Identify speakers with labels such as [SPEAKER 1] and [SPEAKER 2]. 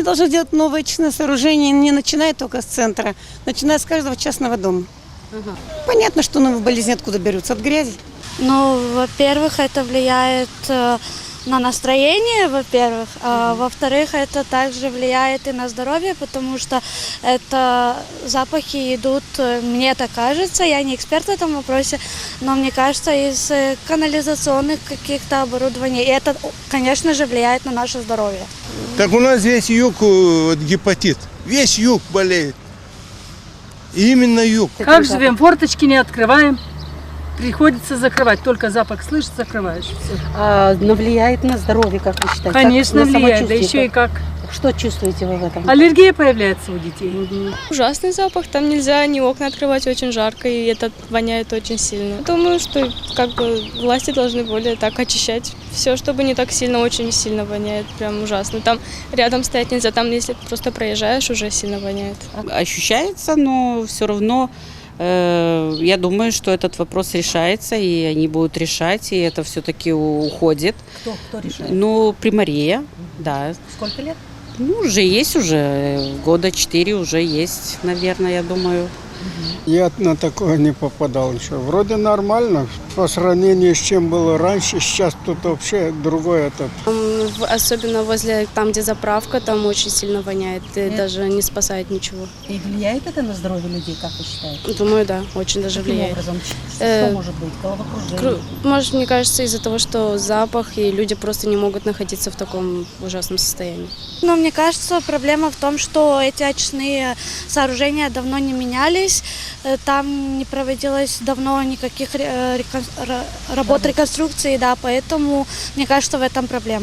[SPEAKER 1] Они должны делать новое очистное сооружение, не начиная только с центра, начиная с каждого частного дома. Понятно, что новые болезни откуда берутся, от грязи.
[SPEAKER 2] Ну, во-первых, это влияет на настроение, во-первых, а во-вторых, это также влияет и на здоровье, потому что это запахи идут, мне так кажется, я не эксперт в этом вопросе, но мне кажется, из канализационных каких-то оборудований, и это, конечно же, влияет на наше здоровье.
[SPEAKER 3] Так у нас весь юг гепатит, весь юг болеет, и именно юг.
[SPEAKER 4] Как живем, форточки не открываем. Приходится закрывать, только запах слышишь, закрываешь. Все.
[SPEAKER 5] Но влияет на здоровье, как вы считаете?
[SPEAKER 4] Конечно, влияет, да еще и как.
[SPEAKER 5] Что чувствуете вы в этом?
[SPEAKER 4] Аллергия появляется у детей.
[SPEAKER 6] Ужасный запах, там нельзя ни окна открывать, очень жарко, и это воняет очень сильно. Думаю, что как бы власти должны более так очищать все, чтобы не так сильно, очень сильно воняет, прям ужасно. Там рядом стоять нельзя, там если просто проезжаешь, уже сильно воняет.
[SPEAKER 7] Ощущается, но все равно я думаю, что этот вопрос решается, и они будут решать, и это все-таки уходит.
[SPEAKER 5] Кто решает?
[SPEAKER 7] Ну, примария, да.
[SPEAKER 5] Сколько лет?
[SPEAKER 7] Ну, уже года 4 уже есть, наверное, я думаю.
[SPEAKER 8] Я на такое не попадал еще. Вроде нормально, по сравнению с чем было раньше, сейчас тут вообще другой этот.
[SPEAKER 6] Особенно возле там, где заправка, там очень сильно воняет, и даже не спасает ничего.
[SPEAKER 5] И влияет это на здоровье людей, как вы считаете?
[SPEAKER 6] Думаю, да, очень даже
[SPEAKER 5] Каким
[SPEAKER 6] влияет.
[SPEAKER 5] образом? Что может быть? Головокружение?
[SPEAKER 6] Может, мне кажется, из-за того, что запах, и люди просто не могут находиться в таком ужасном состоянии.
[SPEAKER 2] Но мне кажется, проблема в том, что эти очистные сооружения давно не менялись, там не проводилось давно никаких работ реконструкции, да, поэтому мне кажется, в этом проблема.